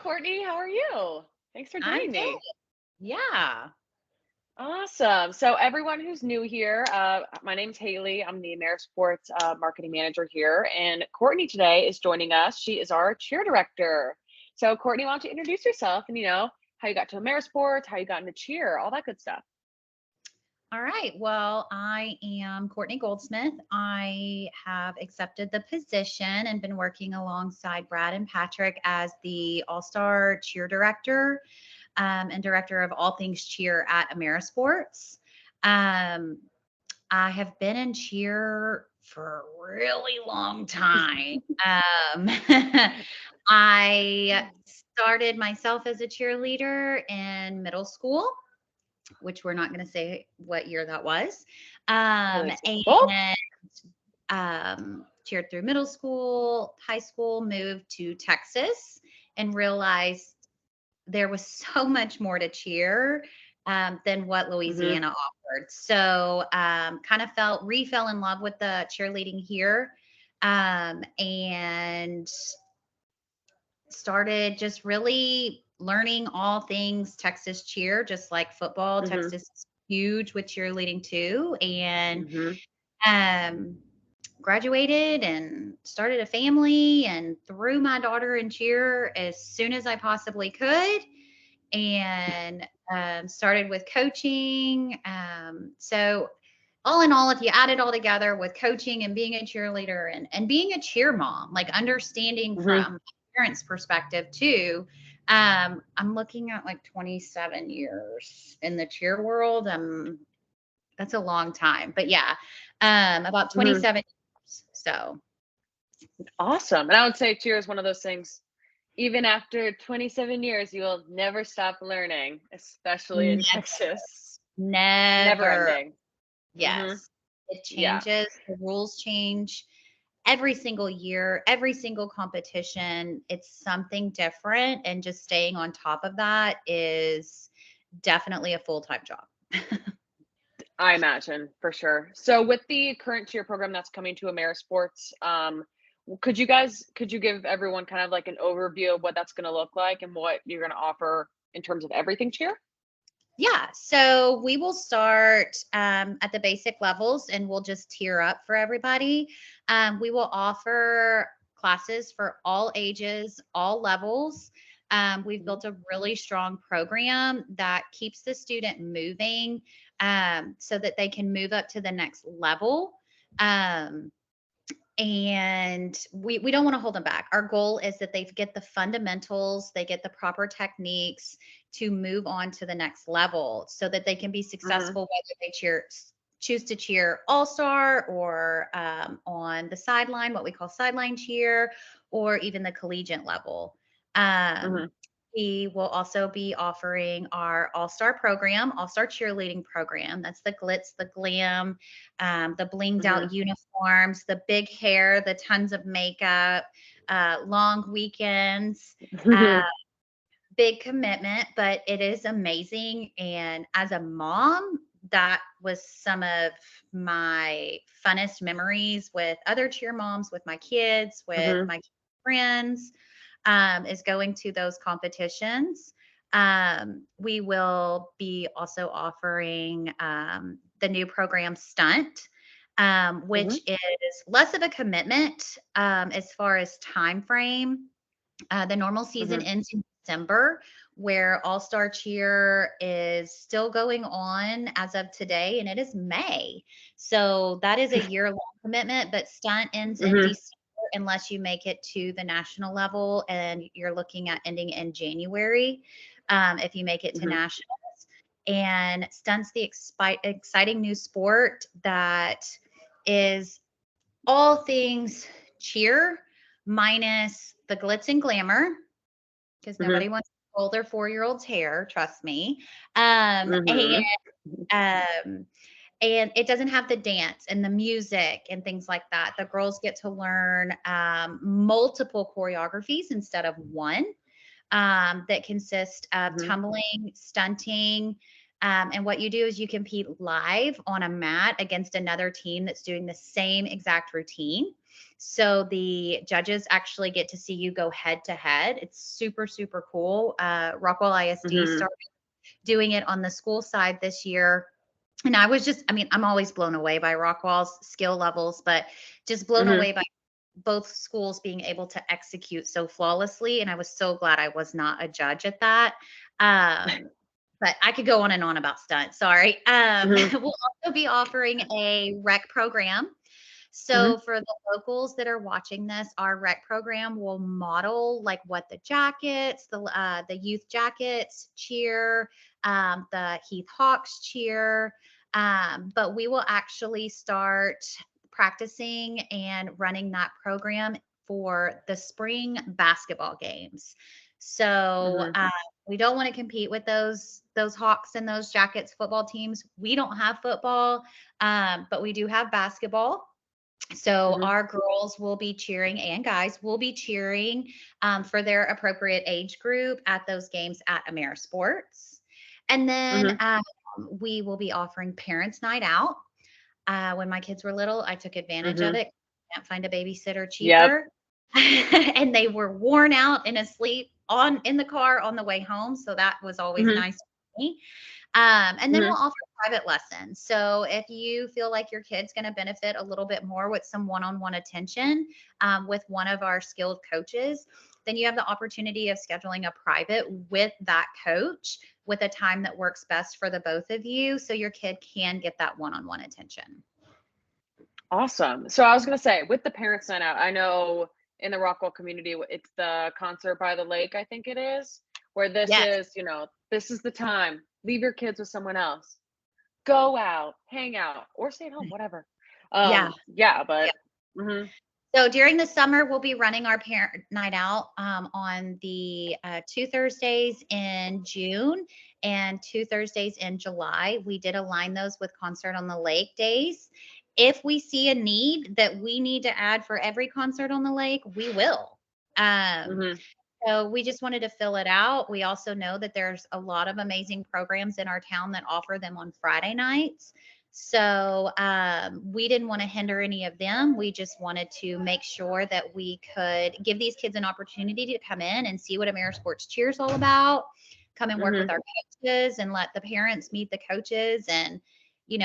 Courtney. How are you? Thanks for I'm joining good. me. Yeah. Awesome. So, everyone who's new here, my name's Haley. I'm the AmeriSports marketing manager here, and Courtney today is joining us. She is our cheer director. So, Courtney, why don't you introduce yourself and how you got to AmeriSports, how you got into cheer, all that good stuff. All right. Well, I am Courtney Goldsmith. I have accepted the position and been working alongside Brad and Patrick as the All-Star Cheer Director and Director of all things cheer at AmeriSports. Um, I have been in cheer for a really long time. I started myself as a cheerleader in middle school, which we're not going to say what year that was. Understandable. And cheered through middle school, high school, moved to Texas, and realized there was so much more to cheer than what Hmm. Louisiana offered. So kind of fell in love with the cheerleading here, and started just really learning all things Texas cheer, just like football. Hmm. Texas is huge with cheerleading too. And Hmm. um, graduated and started a family and threw my daughter in cheer as soon as I possibly could. And started with coaching. So, all in all, if you add it all together with coaching and being a cheerleader and being a cheer mom, like understanding Hmm. from a parent's perspective too, I'm looking at like 27 years in the cheer world. That's a long time, but yeah, about Hmm. 27 years. So, Awesome. And I would say cheer is one of those things. Even after 27 years, you will never stop learning, especially in never, Texas. Never never. ending. Mhm. Yes, it Yeah. changes. The rules change every single year, every single competition. It's something different. And just staying on top of that is definitely a full time job. I imagine for sure. So with the current cheer program that's coming to AmeriSports, could you give everyone kind of like an overview of what that's going to look like and what you're going to offer in terms of everything cheer? Yeah, so we will start at the basic levels and we'll just tier up for everybody. We will offer classes for all ages, all levels. We've Mhm. built a really strong program that keeps the student moving so that they can move up to the next level. Um, and we don't want to hold them back. Our goal is that they get the fundamentals, they get the proper techniques to move on to the next level so that they can be Mhm. successful whether they choose to cheer all-star or on the sideline, what we call sideline cheer, or even the collegiate level. um, Mhm. we will also be offering our all-star program, all-star cheerleading program. That's the glitz, the glam, the blinged Mhm. out uniforms, the big hair, the tons of makeup, long weekends, uh, big commitment, but it is amazing. And as a mom, that was some of my funnest memories with other cheer moms, with my kids, with Mhm. my friends, is going to those competitions. We will be also offering the new program Stunt, Mhm. which is less of a commitment as far as time frame. The normal season Mhm. ends in December, where All Star Cheer is still going on as of today, and it is May. So that is a year long commitment, but Stunt ends in Mhm. December unless you make it to the national level, and you're looking at ending in January if you make it to Mhm. nationals. And Stunt's the exciting new sport that is all things cheer minus the glitz and glamour because Mhm. nobody wants to pull their 4-year-old's hair, trust me. Um, and Mhm. um, and it doesn't have the dance and the music and things like that. The girls get to learn multiple choreographies instead of one that consist of Mhm. tumbling, stunting, And what you do is you compete live on a mat against another team that's doing the same exact routine. So the judges actually get to see you go head to head. It's super, super cool. Rockwell ISD Mm-hmm. started doing it on the school side this year. And I was just, I mean, I'm always blown away by Rockwell's skill levels, but just blown Mm-hmm. away by both schools being able to execute so flawlessly. And I was so glad I was not a judge at that. But I could go on and on about stunts. Sorry. Mm-hmm. We'll also be offering a rec program. Mm-hmm. So for the locals that are watching this, our rec program will model like what the jackets, the youth jackets cheer, the Heath Hawks cheer, but we will actually start practicing and running that program for the spring basketball games. So Mm-hmm. we don't want to compete with those Hawks and those Jackets football teams. We don't have football, but we do have basketball. So Mm-hmm. our girls will be cheering and guys will be cheering for their appropriate age group at those games at AmeriSports. And then Mm-hmm. we will be offering Parents Night Out. When my kids were little, I took advantage of Mm-hmm. it. Can't find a babysitter Yep. cheaper. And they were worn out and asleep on in the car on the way home. So that was always Mm-hmm. nice for me. And then we'll Mm-hmm. offer private lessons. So if you feel like your kid's going to benefit a little bit more with some one-on-one attention with one of our skilled coaches, then you have the opportunity of scheduling a private with that coach with a time that works best for the both of you so your kid can get that one-on-one attention. Awesome. So I was gonna say, with the parents night out, I know in the Rockwell community, it's the concert by the lake, I think it is, where this Yes. is, this is the time. Leave your kids with someone else. Go out, hang out, or stay at home, whatever. Yeah. Yeah, but mhm. So during the summer, we'll be running our parent night out on the 2 Thursdays in June and 2 Thursdays in July. We did align those with Concert on the Lake days. If we see a need that we need to add for every concert on the lake, we will. Um, Mhm. so we just wanted to fill it out. We also know that there's a lot of amazing programs in our town that offer them on Friday nights. So we didn't want to hinder any of them. We just wanted to make sure that we could give these kids an opportunity to come in and see what AmeriSports Cheer is all about, come and work with Mhm. our coaches and let the parents meet the coaches and,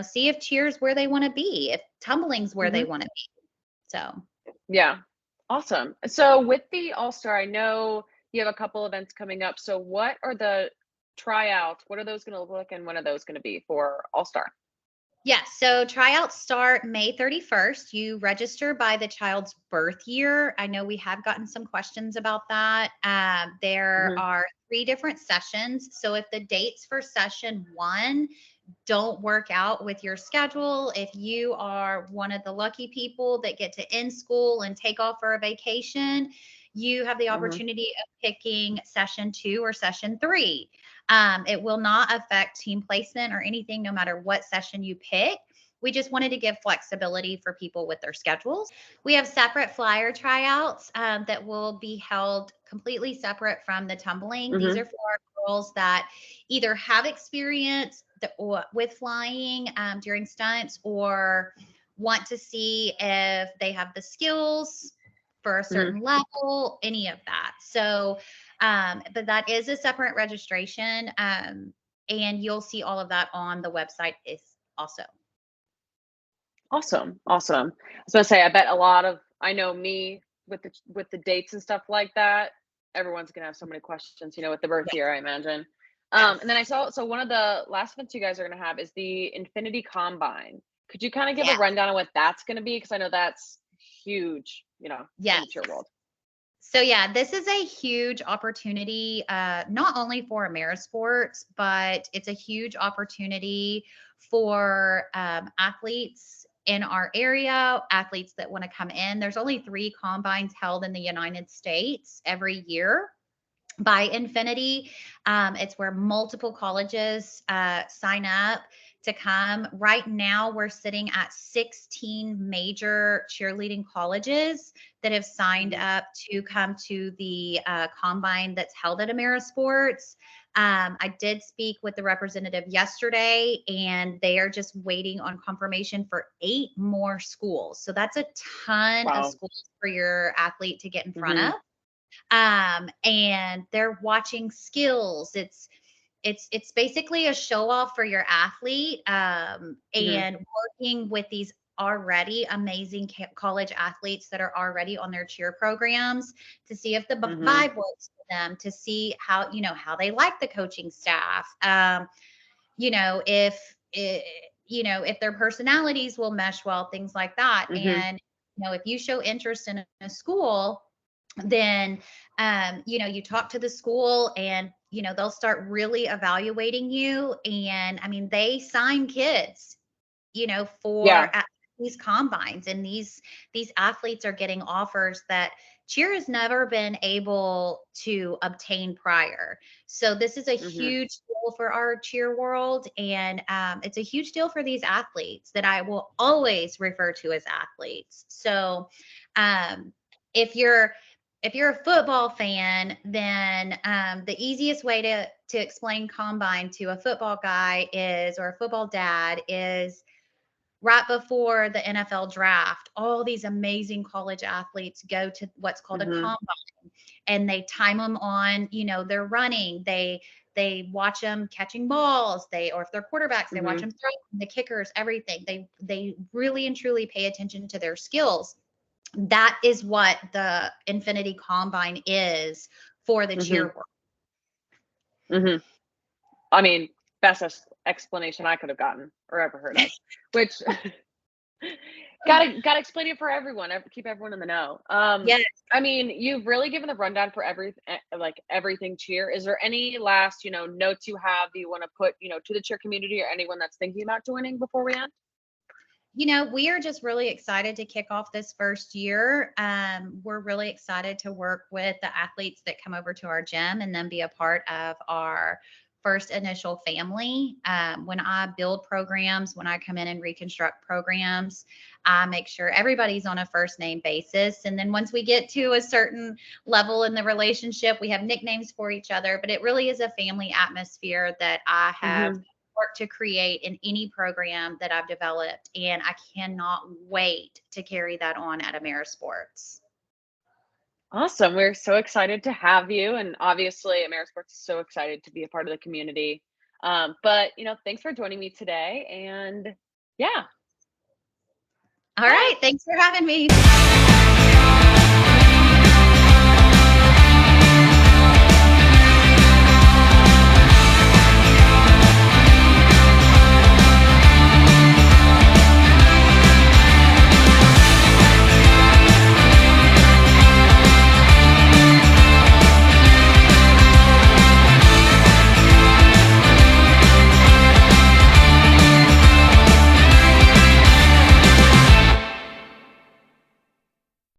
see if cheer's where they want to be, if tumbling's where they Mhm. want to be. So. Yeah. Awesome. So with the All-Star, I know you have a couple events coming up. So what are the tryouts? What are those gonna look like, and when are those gonna be for All-Star? Yeah, so tryouts start May 31st. You register by the child's birth year. I know we have gotten some questions about that. There Mhm. are 3 different sessions. So if the dates for session 1 don't work out with your schedule, if you are one of the lucky people that get to end school and take off for a vacation, you have the Mhm. opportunity of picking session 2 or session 3. It will not affect team placement or anything, no matter what session you pick. We just wanted to give flexibility for people with their schedules. We have separate flyer tryouts that will be held completely separate from the tumbling. These are Mhm. for girls that either have experience with flying during stunts or want to see if they have the skills for a Mhm. certain level, any of that. So but that is a separate registration. And you'll see all of that on the website is also. Awesome. Awesome. I was gonna say, I bet a lot of I know me with the dates and stuff like that, everyone's gonna have so many questions, with the birth Yes. year, I imagine. And then Yes. I saw so one of the last events you guys are gonna have is the Nfinity Combine. Could you kind of give a Yeah. rundown on what that's gonna be? Because I know that's huge, in Yes. the cheer world. So yeah, this is a huge opportunity, not only for AmeriSports, but it's a huge opportunity for athletes in our area, athletes that want to come in. There's only 3 combines held in the United States every year by Nfinity. It's where multiple colleges sign up to come. Right now, we're sitting at 16 major cheerleading colleges that have signed Mhm. up to come to the combine that's held at AmeriSports. I did speak with the representative yesterday, and they are just waiting on confirmation for 8 more schools. So that's a ton of Wow. schools for your athlete to get in front Mhm. of. And they're watching skills. It's basically a show off for your athlete, Mhm. and working with these already amazing college athletes that are already on their cheer programs to see if the Mhm. vibe works for them, to see how, how they like the coaching staff, if if their personalities will mesh well, things like that. Mhm. And if you show interest in a school, then you talk to the school, and they'll start really evaluating you. And I mean, they sign kids, for Yeah. at these combines, and these athletes are getting offers that cheer has never been able to obtain prior. So this is a Mhm. huge deal for our cheer world, and it's a huge deal for these athletes that I will always refer to as athletes. So um, if you're a football fan, then the easiest way to explain combine to a football guy is, or a football dad, is right before the NFL draft, all these amazing college athletes go to what's called a Mhm. combine, and they time them on, their running. They watch them catching balls. Or if they're quarterbacks, they watch Mhm. them throw, the kickers, everything. They really and truly pay attention to their skills. That is what the Nfinity Combine is for the cheer Mhm. world. Mhm. I mean, best explanation I could have gotten or ever heard of, which gotta explain it for everyone, keep everyone in the know. Yes. I mean, you've really given the rundown for like everything cheer. Is there any last, notes you have that you want to put, to the cheer community or anyone that's thinking about joining before we end? We are just really excited to kick off this first year. We're really excited to work with the athletes that come over to our gym and then be a part of our first initial family. When I build programs, when I come in and reconstruct programs, I make sure everybody's on a first name basis. And then once we get to a certain level in the relationship, we have nicknames for each other, but it really is a family atmosphere that I have Mhm. work to create in any program that I've developed. And I cannot wait to carry that on at AmeriSports. Awesome. We're so excited to have you. And obviously, AmeriSports is so excited to be a part of the community. But, thanks for joining me today. And yeah, All bye. right. Thanks for having me.